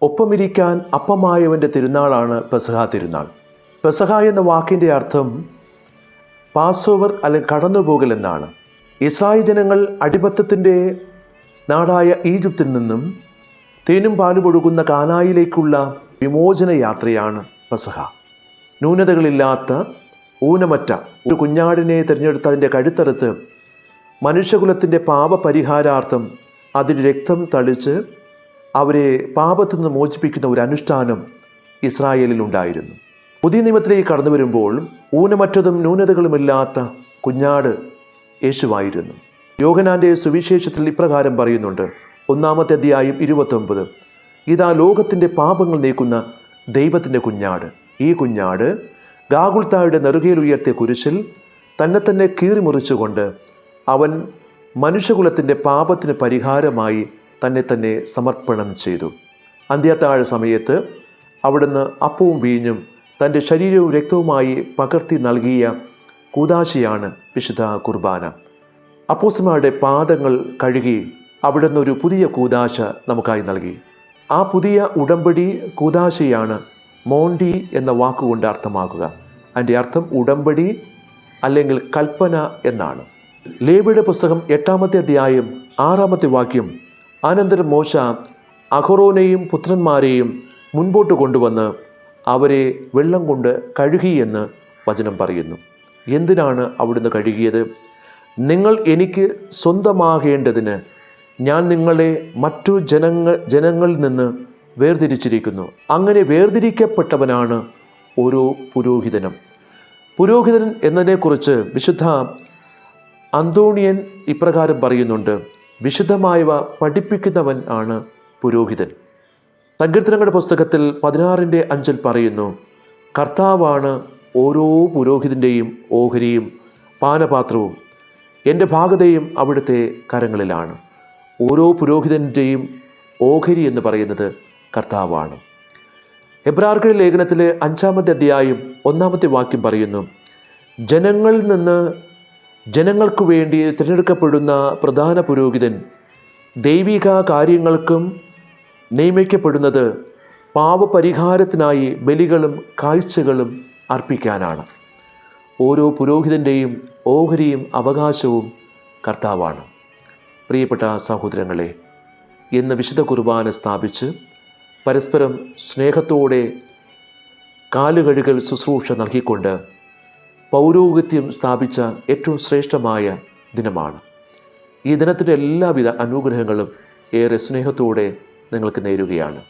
ഒപ്പമിരിക്കാൻ അപ്പമായവൻ്റെ തിരുനാളാണ് പെസഹ തിരുനാൾ. പെസഹ എന്ന വാക്കിൻ്റെ അർത്ഥം പാസ്ഓവർ അല്ലെങ്കിൽ കടന്നുപോകൽ എന്നാണ്. ഇസ്രായേൽ ജനങ്ങൾ അടിമത്തത്തിൻ്റെ നാടായ ഈജിപ്തിൽ നിന്നും തേനും പാലും ഒഴുകുന്ന കാനായിലേക്കുള്ള വിമോചന യാത്രയാണ് പെസഹ. ന്യൂനതകളില്ലാത്ത ഊനമറ്റ ഒരു കുഞ്ഞാടിനെ തിരഞ്ഞെടുത്ത് അതിൻ്റെ കഴുത്തറുത്ത് മനുഷ്യകുലത്തിൻ്റെ പാപപരിഹാരാർത്ഥം അതിൻ്റെ രക്തം തളിച്ച് അവരെ പാപത്തിൽ നിന്ന് മോചിപ്പിക്കുന്ന ഒരു അനുഷ്ഠാനം ഇസ്രായേലിൽ ഉണ്ടായിരുന്നു. പുതിയ നിയമത്തിലേക്ക് കടന്നു വരുമ്പോൾ ഊനമറ്റതും ന്യൂനതകളുമില്ലാത്ത കുഞ്ഞാട് യേശുവായിരുന്നു. യോഹന്നാൻ്റെ സുവിശേഷത്തിൽ ഇപ്രകാരം പറയുന്നുണ്ട്, 1-ാമത്തെ അധ്യായം 29, ഇതാ ലോകത്തിൻ്റെ പാപങ്ങൾ നീക്കുന്ന ദൈവത്തിൻ്റെ കുഞ്ഞാട്. ഈ കുഞ്ഞാട് ഗാഗുൽത്തായുടെ നെറുകയിൽ ഉയർത്തിയ കുരിശിൽ തന്നെ കീറിമുറിച്ചുകൊണ്ട് അവൻ മനുഷ്യകുലത്തിൻ്റെ പാപത്തിന് പരിഹാരമായി തന്നെ സമർപ്പണം ചെയ്തു. അന്ത്യത്താഴ സമയത്ത് അവിടുന്ന് അപ്പവും വീഞ്ഞും തൻ്റെ ശരീരവും രക്തവുമായി പകർത്തി നൽകിയ കൂദാശയാണ് വിശുദ്ധ കുർബാന. അപ്പോസ്തലന്മാരുടെ പാദങ്ങൾ കഴുകി അവിടുന്ന് ഒരു പുതിയ കൂദാശ നമുക്കായി നൽകി. ആ പുതിയ ഉടമ്പടി കൂദാശയാണ് മോണ്ടി എന്ന വാക്കുകൊണ്ട് അർത്ഥമാക്കുക. അതിൻ്റെ അർത്ഥം ഉടമ്പടി അല്ലെങ്കിൽ കൽപ്പന എന്നാണ്. ലേവിയുടെ പുസ്തകം 8-ാമത്തെ അധ്യായം 6-ാമത്തെ വാക്യം, അനന്തരം മോശ അഹറോനെയും പുത്രന്മാരെയും മുൻപോട്ട് കൊണ്ടുവന്ന് അവരെ വെള്ളം കൊണ്ട് കഴുകി എന്ന് വചനം പറയുന്നു. എന്തിനാണ് അവിടുന്ന് കഴുകിയത്? നിങ്ങൾ എനിക്ക് സ്വന്തമാകേണ്ടതിന് ഞാൻ നിങ്ങളെ മറ്റു ജനങ്ങളിൽ നിന്ന് വേർതിരിച്ചിരിക്കുന്നു. അങ്ങനെ വേർതിരിക്കപ്പെട്ടവനാണ് ഓരോ പുരോഹിതനും. പുരോഹിതൻ എന്നതിനെക്കുറിച്ച് വിശുദ്ധ അന്തോണിയൻ ഇപ്രകാരം പറയുന്നുണ്ട്, വിശുദ്ധമായവ പഠിപ്പിക്കുന്നവൻ ആണ് പുരോഹിതൻ. സങ്കീർത്തനങ്ങളുടെ പുസ്തകത്തിൽ 16-5 പറയുന്നു, കർത്താവാണ് ഓരോ പുരോഹിതൻ്റെയും ഓഹരിയും പാനപാത്രവും, എൻ്റെ ഭാഗതയും അവിടുത്തെ കരങ്ങളിലാണ്. ഓരോ പുരോഹിതൻ്റെയും ഓഹരി എന്ന് പറയുന്നത് കർത്താവാണ്. എബ്രായർക്കുള്ള ലേഖനത്തിലെ 5-ാമത്തെ അധ്യായം 1-ാമത്തെ വാക്യം പറയുന്നു, ജനങ്ങളിൽ നിന്ന് ജനങ്ങൾക്കു വേണ്ടി തിരഞ്ഞെടുക്കപ്പെടുന്ന പ്രധാന പുരോഹിതൻ ദൈവിക കാര്യങ്ങൾക്കും നിയമിക്കപ്പെടുന്നത് പാപപരിഹാരത്തിനായി ബലികളും കാഴ്ചകളും അർപ്പിക്കാനാണ്. ഓരോ പുരോഹിതൻ്റെയും ഓഹരിയും അവകാശവും കർത്താവാണ്. പ്രിയപ്പെട്ട സഹോദരങ്ങളെ, ഇന്ന് വിശുദ്ധ കുർബാന സ്ഥാപിച്ച് പരസ്പരം സ്നേഹത്തോടെ കാലുകഴുകൽ ശുശ്രൂഷ നൽകിക്കൊണ്ട് പൗരോഹിത്യം സ്ഥാപിച്ച ഏറ്റവും ശ്രേഷ്ഠമായ ദിനമാണ്. ഈ ദിനത്തിൻ്റെ എല്ലാവിധ അനുഗ്രഹങ്ങളും ഏറെ സ്നേഹത്തോടെ നിങ്ങൾക്ക് നേരുകയാണ്.